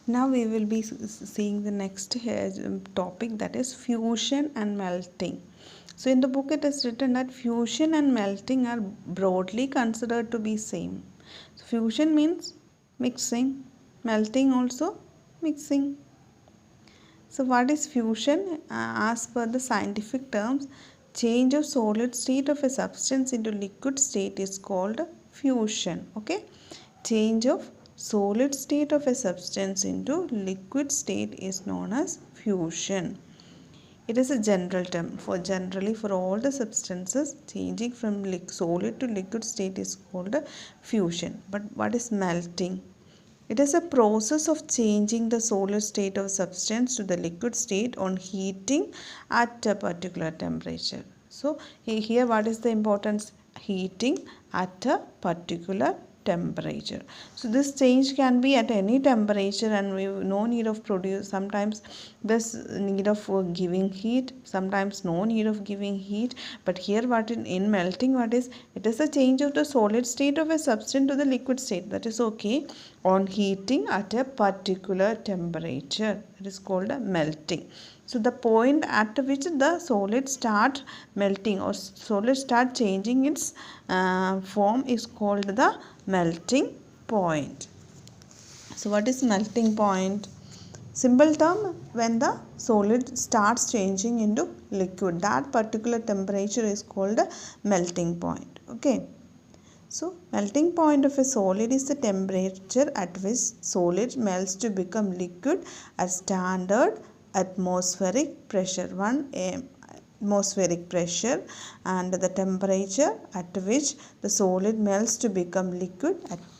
Now we will be seeing the next topic, that is fusion and melting. So in the book it is written that fusion and melting are broadly considered to be same. So fusion means mixing, melting also mixing. So what is fusion? As per the scientific terms, change of solid state of a substance into liquid state is called fusion. Okay, change of solid state of a substance into liquid state is known as fusion. It is a general term for generally for all the substances changing from solid to liquid state is called fusion. But what is melting? It is a process of changing the solid state of substance to the liquid state on heating at a particular temperature. So here what is the importance? Heating at a particular temperature. So this change can be at any temperature, and we have no need of sometimes this need of giving heat, sometimes no need of giving heat. But here what in melting, what is it? Is a change of the solid state of a substance to the liquid state, that is okay, on heating at a particular temperature. It is called a melting. So the point at which the solid start melting or solid start changing its form is called the melting point. So what is melting point? Simple term, when the solid starts changing into liquid, that particular temperature is called a melting point. Okay. So melting point of a solid is the temperature at which solid melts to become liquid at standard atmospheric pressure, atmospheric pressure, and the temperature at which the solid melts to become liquid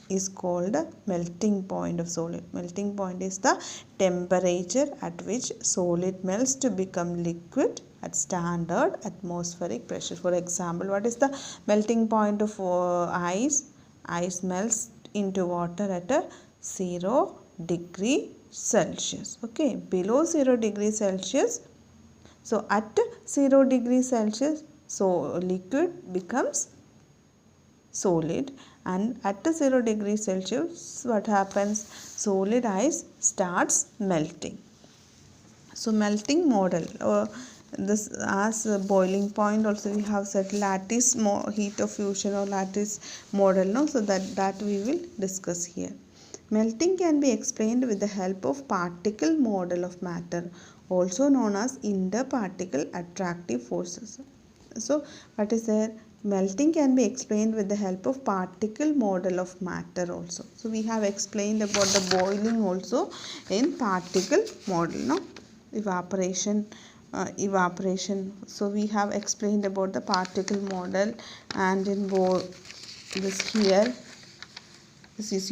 is called the melting point of solid. Melting point is the temperature at which solid melts to become liquid at standard atmospheric pressure. For example, what is the melting point of ice? Ice melts into water at a 0 degree Celsius. Okay, below 0 degree Celsius. So at 0 degree Celsius, so liquid becomes solid, and at 0 degree Celsius, what happens? Solid ice starts melting. So melting model, this as a boiling point also we have said lattice heat of fusion or lattice model, no? So that we will discuss here. Melting can be explained with the help of particle model of matter, also known as interparticle attractive forces. So what is there? Melting can be explained with the help of particle model of matter also. So we have explained about the boiling also in particle model, no? Evaporation. So we have explained about the particle model, and in this here, this is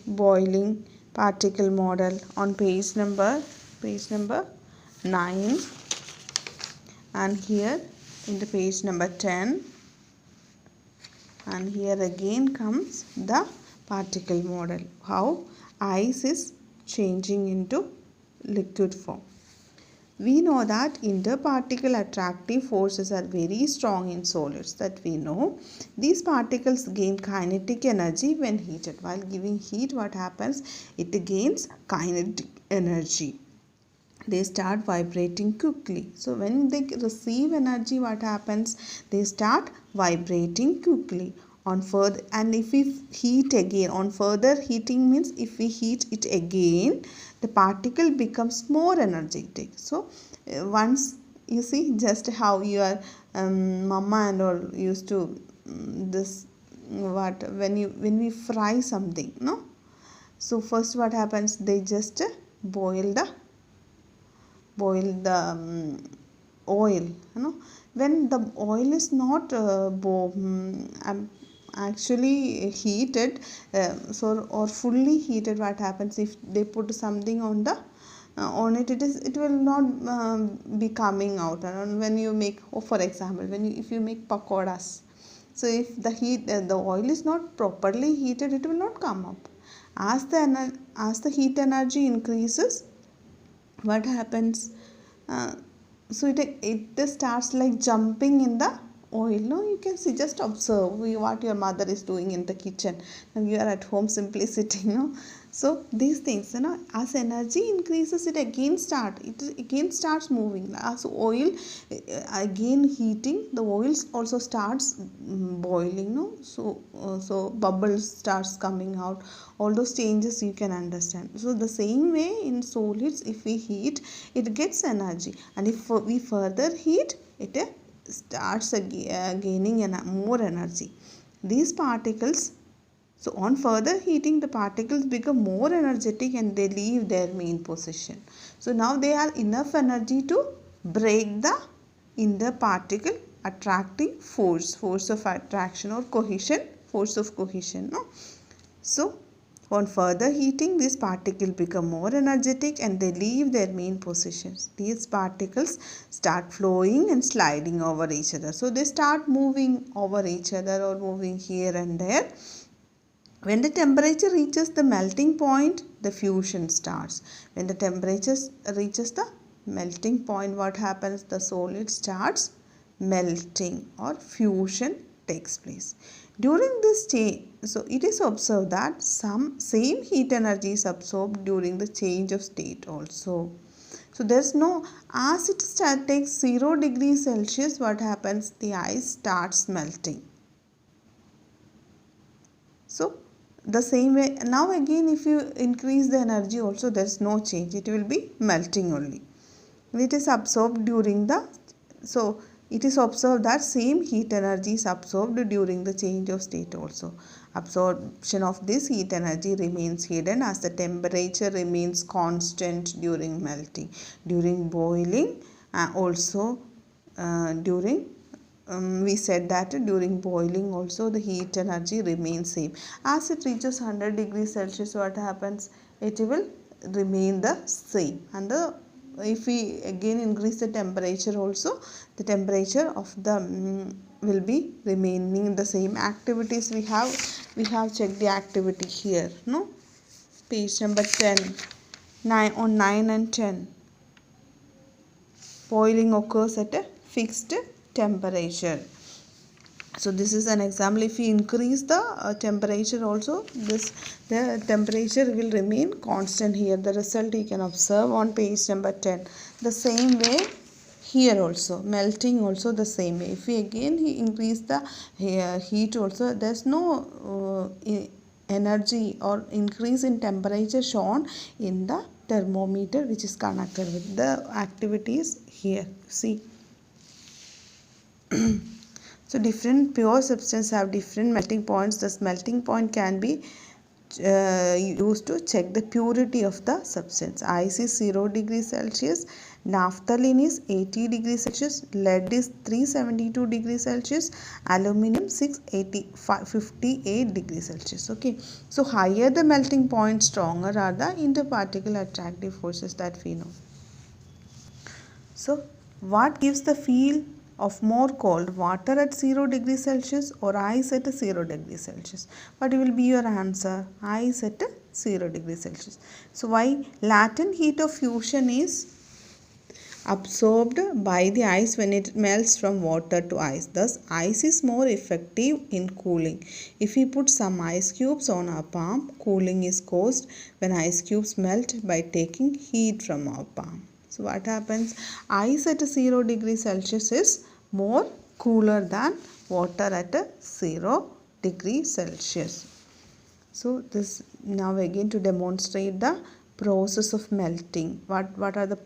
boiling particle model on page number 9, and here in the page number 10, and here again comes the particle model, how ice is changing into liquid form. We know that interparticle attractive forces are very strong in solids, that we know. These particles gain kinetic energy when heated. While giving heat, what happens? It gains kinetic energy. They start vibrating quickly. So when they receive energy, what happens? They start vibrating quickly. On further, and if we heat again, on further heating means if we heat it again, the particle becomes more energetic. So once you see just how your mama and all used to this what when we fry something, no? So first what happens? They just boil the oil, you know. When the oil is not actually heated, or fully heated, what happens? If they put something on the on it, it will not be coming out. And when you make, for example, if you make pakoras, so if the oil is not properly heated, it will not come up. As the heat energy increases, what happens? So it starts like jumping in the oil, no? You can see, just observe what your mother is doing in the kitchen. Now you are at home simply sitting, no? So these things, as energy increases, it again starts moving. As oil again heating, the oil also starts boiling. No, so bubbles starts coming out. All those changes you can understand. So the same way in solids, if we heat, it gets energy, and if we further heat, it starts gaining more energy. These particles, so on further heating, the particles become more energetic and they leave their main position. So now they have enough energy to break the interparticle attracting force of attraction, or cohesion, force of cohesion. No? So on further heating, these particles become more energetic and they leave their main positions. These particles start flowing and sliding over each other. So they start moving over each other or moving here and there. When the temperature reaches the melting point, the fusion starts. When the temperature reaches the melting point, what happens? The solid starts melting, or fusion takes place. During this change, so it is observed that some same heat energy is absorbed during the change of state also. So there's no, as it takes 0 degrees Celsius, what happens? The ice starts melting. So the same way, now again if you increase the energy also, there's no change, it will be melting only. It is absorbed during the, so it is observed that same heat energy is absorbed during the change of state also. Absorption of this heat energy remains hidden as the temperature remains constant during melting. During boiling, also during we said that during boiling also the heat energy remains same. As it reaches 100 degrees Celsius, what happens? It will remain the same. And if we again increase the temperature also, the temperature of the will be remaining the same. Activities we have checked the activity here. No, page number 10, 9 and 10. Boiling occurs at a fixed temperature. So this is an example. If we increase the temperature also, the temperature will remain constant here. The result you can observe on page number 10. The same way here also, melting also the same way. If we again increase the heat also, there's no energy or increase in temperature shown in the thermometer which is connected with the activities here. See. So different pure substances have different melting points. This melting point can be used to check the purity of the substance. Ice is 0 degrees Celsius, naphthalene is 80 degrees Celsius, lead is 372 degrees Celsius, aluminum 658 degrees Celsius. Okay, so higher the melting point, stronger are the interparticle attractive forces that we know. So what gives the feel of more cold, water at 0 degrees Celsius or ice at 0 degrees Celsius? What will be your answer? Ice at 0 degrees Celsius. So why? Latent heat of fusion is absorbed by the ice when it melts from water to ice. Thus, ice is more effective in cooling. If we put some ice cubes on our palm, cooling is caused when ice cubes melt by taking heat from our palm. So what happens? Ice at 0 degrees Celsius is more cooler than water at 0 degrees Celsius. So this now again to demonstrate the process of melting. What are the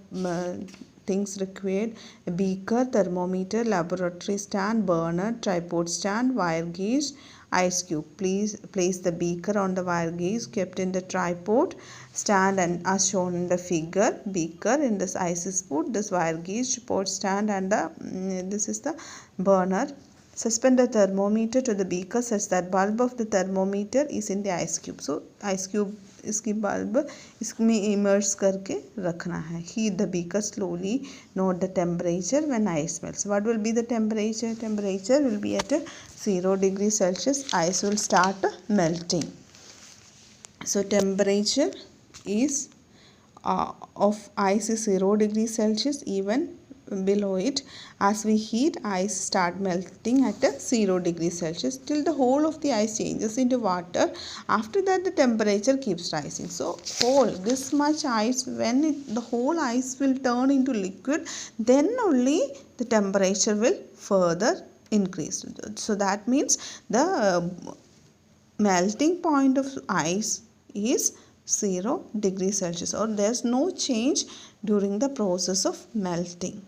things required? A beaker, thermometer, laboratory stand, burner, tripod stand, wire gauge, ice cube. Please place the beaker on the wire gauge kept in the tripod stand and as shown in the figure. Beaker in this ice is put, this wire gauge, tripod stand, and this is the burner. Suspend the thermometer to the beaker such that bulb of the thermometer is in the ice cube. So ice cube इसकी bulb इसमें immerse करके रखना है. Heat the beaker slowly. Note the temperature when ice melts. What will be the temperature? Temperature will be at 0 degrees Celsius. Ice will start melting. So temperature is of ice is 0 degrees Celsius even below it. As we heat, ice start melting at a 0 degrees Celsius till the whole of the ice changes into water. After that, the temperature keeps rising. So whole this much ice, when the whole ice will turn into liquid, then only the temperature will further increase. So that means the melting point of ice is 0 degrees Celsius, or there's no change during the process of melting.